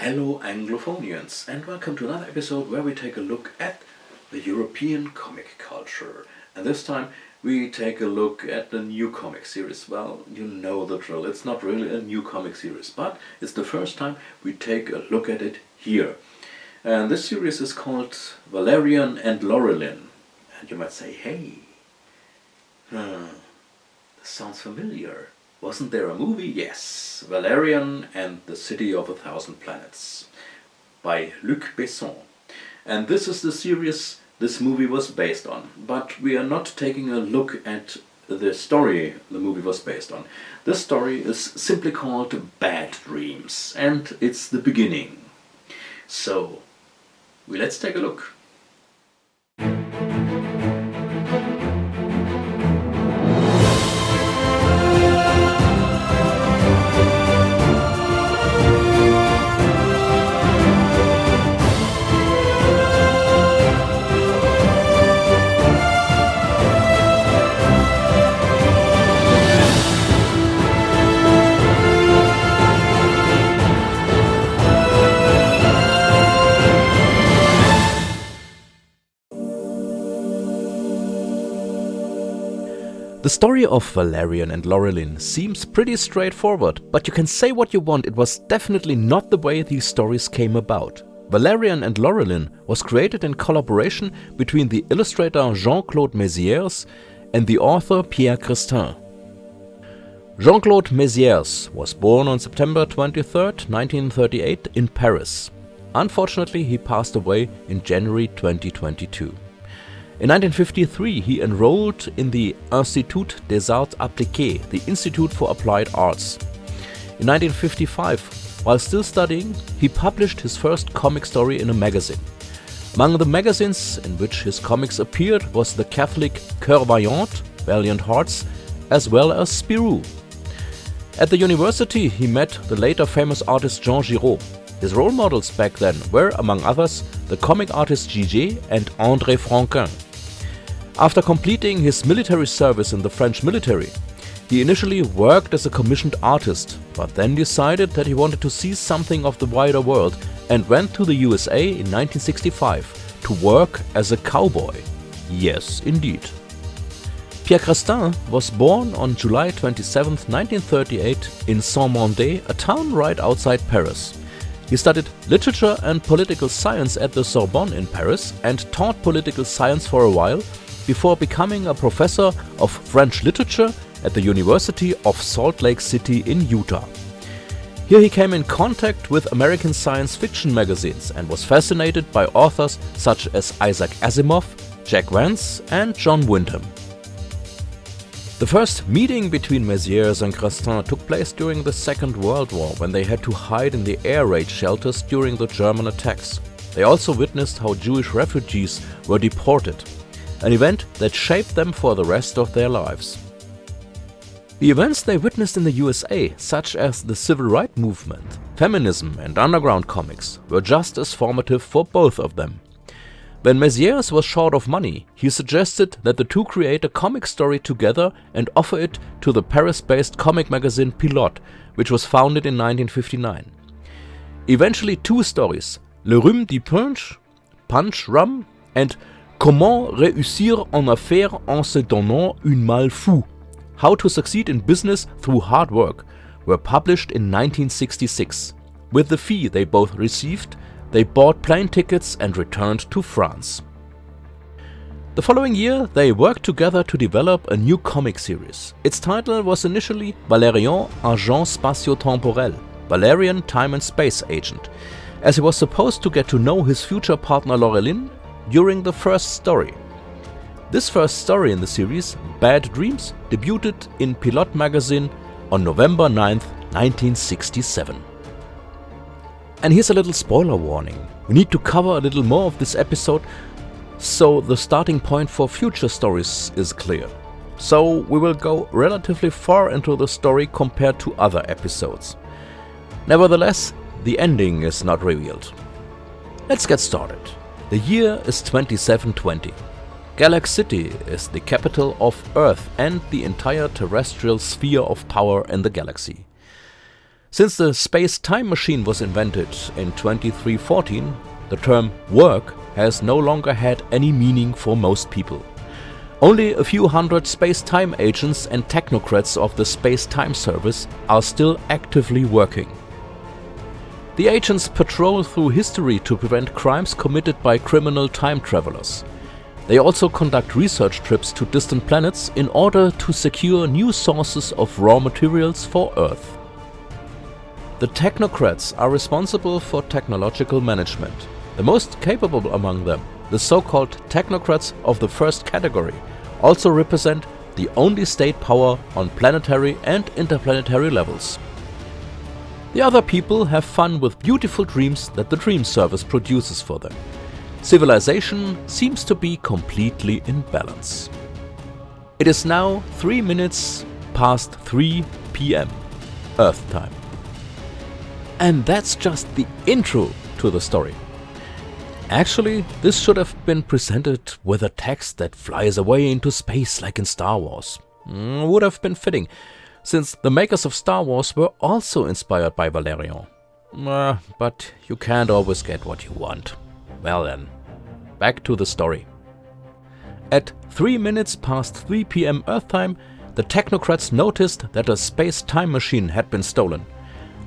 Hello Anglophonians, and welcome to another episode where we take a look at the European comic culture. And this time we take a look at the new comic series. Well, you know the drill, it's not really a new comic series, but it's the first time we take a look at it here. And this series is called Valerian and Laureline. And you might say, hey, this sounds familiar. Wasn't there a movie? Yes, Valerian and the City of a Thousand Planets by Luc Besson. And this is the series this movie was based on. But we are not taking a look at the story the movie was based on. This story is simply called Bad Dreams, and it's the beginning. So, let's take a look. The story of Valerian and Laureline seems pretty straightforward, but you can say what you want, it was definitely not the way these stories came about. Valerian and Laureline was created in collaboration between the illustrator Jean-Claude Mézières and the author Pierre Christin. Jean-Claude Mézières was born on September 23, 1938 in Paris. Unfortunately, he passed away in January 2022. In 1953, he enrolled in the Institut des Arts Appliqués, the Institute for Applied Arts. In 1955, while still studying, he published his first comic story in a magazine. Among the magazines in which his comics appeared was the Catholic Cœur Vaillant, Valiant Hearts, as well as Spirou. At the university, he met the later famous artist Jean Giraud. His role models back then were, among others, the comic artist Gigé and André Franquin. After completing his military service in the French military, he initially worked as a commissioned artist, but then decided that he wanted to see something of the wider world and went to the USA in 1965 to work as a cowboy. Yes, indeed. Pierre Christin was born on July 27, 1938 in Saint-Mandé, a town right outside Paris. He studied literature and political science at the Sorbonne in Paris and taught political science for a while before becoming a professor of French literature at the University of Salt Lake City in Utah. Here he came in contact with American science fiction magazines and was fascinated by authors such as Isaac Asimov, Jack Vance and John Wyndham. The first meeting between Mézières and Christin took place during the Second World War, when they had to hide in the air raid shelters during the German attacks. They also witnessed how Jewish refugees were deported, an event that shaped them for the rest of their lives. The events they witnessed in the USA, such as the civil rights movement, feminism and underground comics, were just as formative for both of them. When Mézières was short of money, he suggested that the two create a comic story together and offer it to the Paris-based comic magazine Pilote, which was founded in 1959. Eventually, two stories, Le Rhume du Punch Rum, and Comment réussir en affaires en se donnant une mal fou, How to Succeed in Business Through Hard Work, were published in 1966. With the fee they both received, they bought plane tickets and returned to France. The following year, they worked together to develop a new comic series. Its title was initially Valerian, Agent Spatio-Temporel, Valerian Time and Space Agent, as he was supposed to get to know his future partner Laureline during the first story. This first story in the series, Bad Dreams, debuted in Pilote magazine on November 9, 1967. And here's a little spoiler warning. We need to cover a little more of this episode, so the starting point for future stories is clear. So we will go relatively far into the story compared to other episodes. Nevertheless, the ending is not revealed. Let's get started. The year is 2720. Galaxity is the capital of Earth and the entire terrestrial sphere of power in the galaxy. Since the space-time machine was invented in 2314, the term work has no longer had any meaning for most people. Only a few hundred space-time agents and technocrats of the space-time service are still actively working. The agents patrol through history to prevent crimes committed by criminal time travelers. They also conduct research trips to distant planets in order to secure new sources of raw materials for Earth. The technocrats are responsible for technological management. The most capable among them, the so-called technocrats of the first category, also represent the only state power on planetary and interplanetary levels. The other people have fun with beautiful dreams that the Dream Service produces for them. Civilization seems to be completely in balance. It is now 3 minutes past 3 p.m. Earth time. And that's just the intro to the story. Actually, this should have been presented with a text that flies away into space like in Star Wars. Would have been fitting, since the makers of Star Wars were also inspired by Valerian. But you can't always get what you want. Well then, back to the story. At 3 minutes past 3 p.m. Earth time, the technocrats noticed that a space-time machine had been stolen.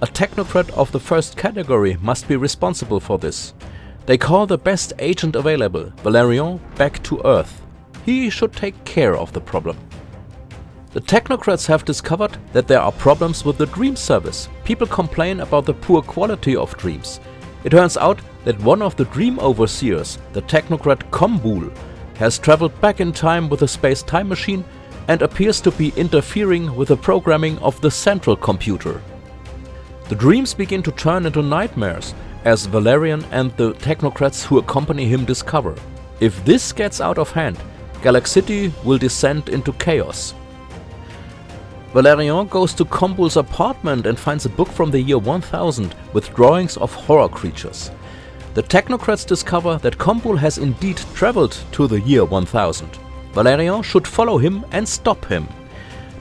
A technocrat of the first category must be responsible for this. They call the best agent available, Valerian, back to Earth. He should take care of the problem. The technocrats have discovered that there are problems with the Dream Service. People complain about the poor quality of dreams. It turns out that one of the dream overseers, the technocrat Kombul, has traveled back in time with a space-time machine and appears to be interfering with the programming of the central computer. The dreams begin to turn into nightmares, as Valerian and the technocrats who accompany him discover. If this gets out of hand, Galaxity will descend into chaos. Valerian goes to Kombul's apartment and finds a book from the year 1000 with drawings of horror creatures. The technocrats discover that Kombul has indeed traveled to the year 1000. Valerian should follow him and stop him.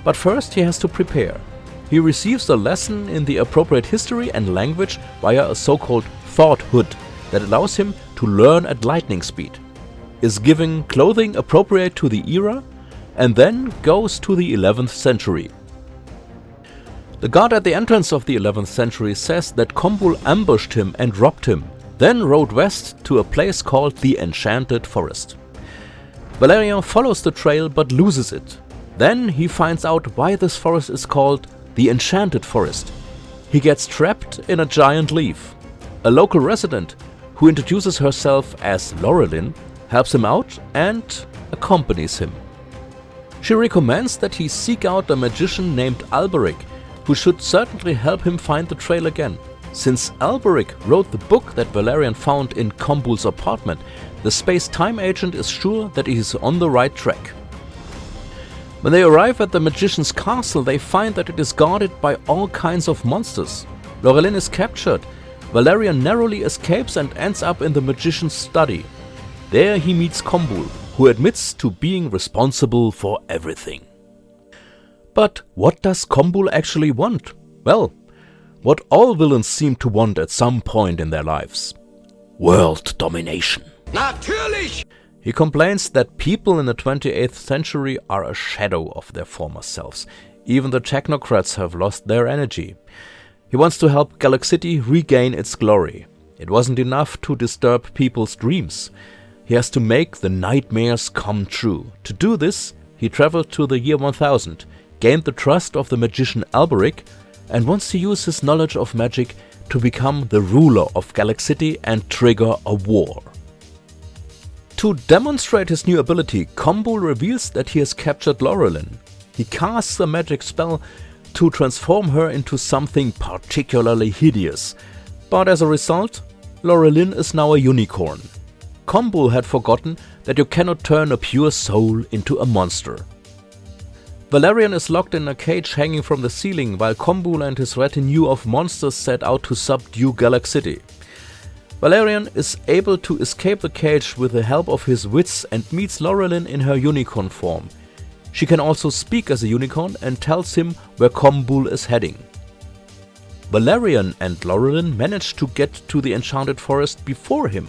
But first he has to prepare. He receives a lesson in the appropriate history and language via a so-called thought hood that allows him to learn at lightning speed, is given clothing appropriate to the era, and then goes to the 11th century. The guard at the entrance of the 11th century says that Kombul ambushed him and robbed him, then rode west to a place called the Enchanted Forest. Valerian follows the trail but loses it. Then he finds out why this forest is called the Enchanted Forest. He gets trapped in a giant leaf. A local resident, who introduces herself as Laureline, helps him out and accompanies him. She recommends that he seek out a magician named Alberic, who should certainly help him find the trail again. Since Alberic wrote the book that Valerian found in Kombul's apartment, the space-time agent is sure that he is on the right track. When they arrive at the magician's castle, they find that it is guarded by all kinds of monsters. Laureline is captured. Valerian narrowly escapes and ends up in the magician's study. There he meets Kombul, who admits to being responsible for everything. But what does Kombul actually want? Well, what all villains seem to want at some point in their lives. World domination. Natürlich! He complains that people in the 28th century are a shadow of their former selves. Even the technocrats have lost their energy. He wants to help Galaxity regain its glory. It wasn't enough to disturb people's dreams. He has to make the nightmares come true. To do this, he traveled to the year 1000, gained the trust of the magician Alberic, and wants to use his knowledge of magic to become the ruler of Galaxity and trigger a war. To demonstrate his new ability, Kombul reveals that he has captured Laureline. He casts a magic spell to transform her into something particularly hideous, but as a result, Laureline is now a unicorn. Kombul had forgotten that you cannot turn a pure soul into a monster. Valerian is locked in a cage hanging from the ceiling while Kombul and his retinue of monsters set out to subdue Galaxity. Valerian is able to escape the cage with the help of his wits and meets Laureline in her unicorn form. She can also speak as a unicorn and tells him where Kombul is heading. Valerian and Laureline manage to get to the enchanted forest before him.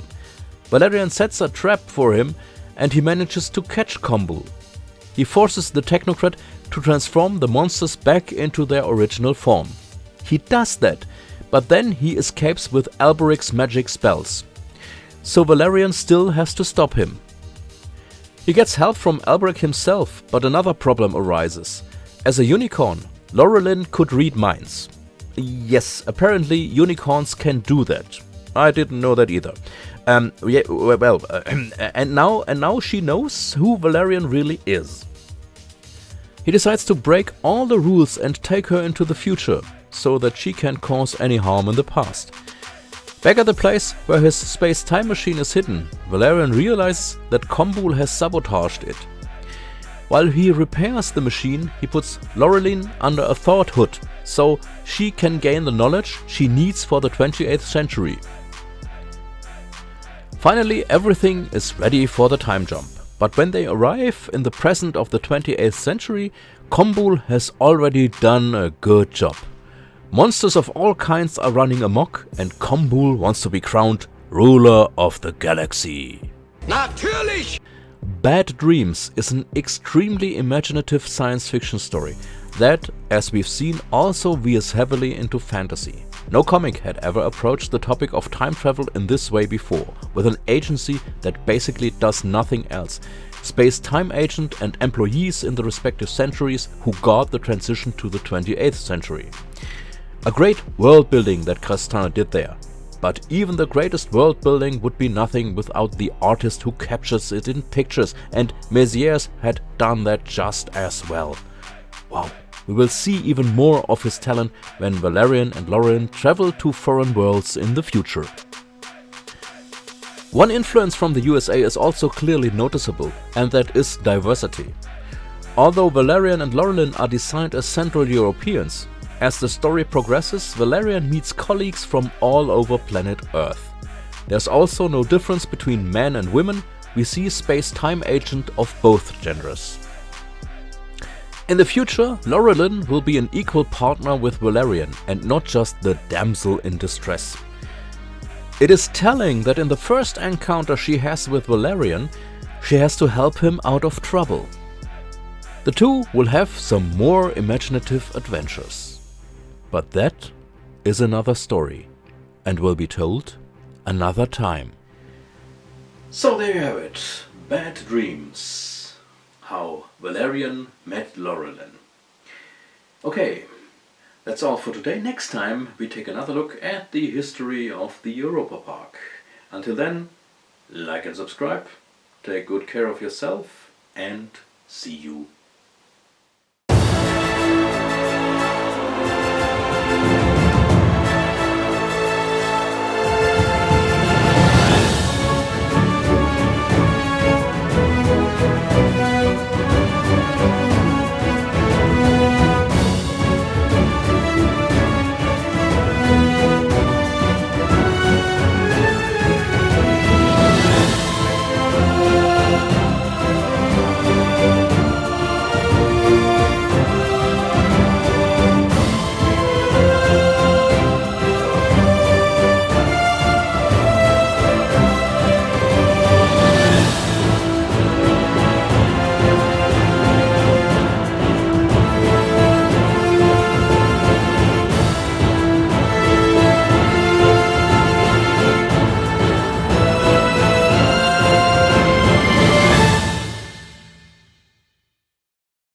Valerian sets a trap for him and he manages to catch Combul. He forces the technocrat to transform the monsters back into their original form. He does that, but then he escapes with Alberic's magic spells. So Valerian still has to stop him. He gets help from Alberic himself, but another problem arises. As a unicorn, Laureline could read minds. Yes, apparently unicorns can do that. I didn't know that either. And now she knows who Valerian really is. He decides to break all the rules and take her into the future, so that she can't cause any harm in the past. Back at the place where his space-time machine is hidden, Valerian realizes that Combul has sabotaged it. While he repairs the machine, he puts Laureline under a thought hood, so she can gain the knowledge she needs for the 28th century. Finally, everything is ready for the time jump. But when they arrive in the present of the 28th century, Combul has already done a good job. Monsters of all kinds are running amok and Combul wants to be crowned ruler of the galaxy. Natürlich! Bad Dreams is an extremely imaginative science fiction story that, as we've seen, also veers heavily into fantasy. No comic had ever approached the topic of time travel in this way before, with an agency that basically does nothing else. Space-time agent and employees in the respective centuries who guard the transition to the 28th century. A great world building that Christin did there. But even the greatest world building would be nothing without the artist who captures it in pictures, and Mézières had done that just as well. Wow. We will see even more of his talent when Valerian and Laureline travel to foreign worlds in the future. One influence from the USA is also clearly noticeable, and that is diversity. Although Valerian and Laureline are designed as Central Europeans, as the story progresses, Valerian meets colleagues from all over planet Earth. There's also no difference between men and women, we see space-time agent of both genders. In the future, Laureline will be an equal partner with Valerian and not just the damsel in distress. It is telling that in the first encounter she has with Valerian, she has to help him out of trouble. The two will have some more imaginative adventures. But that is another story and will be told another time. So there you have it, Bad Dreams. How Valerian met Laureline. Okay, that's all for today. Next time we take another look at the history of the Europa Park. Until then, like and subscribe, take good care of yourself, and see you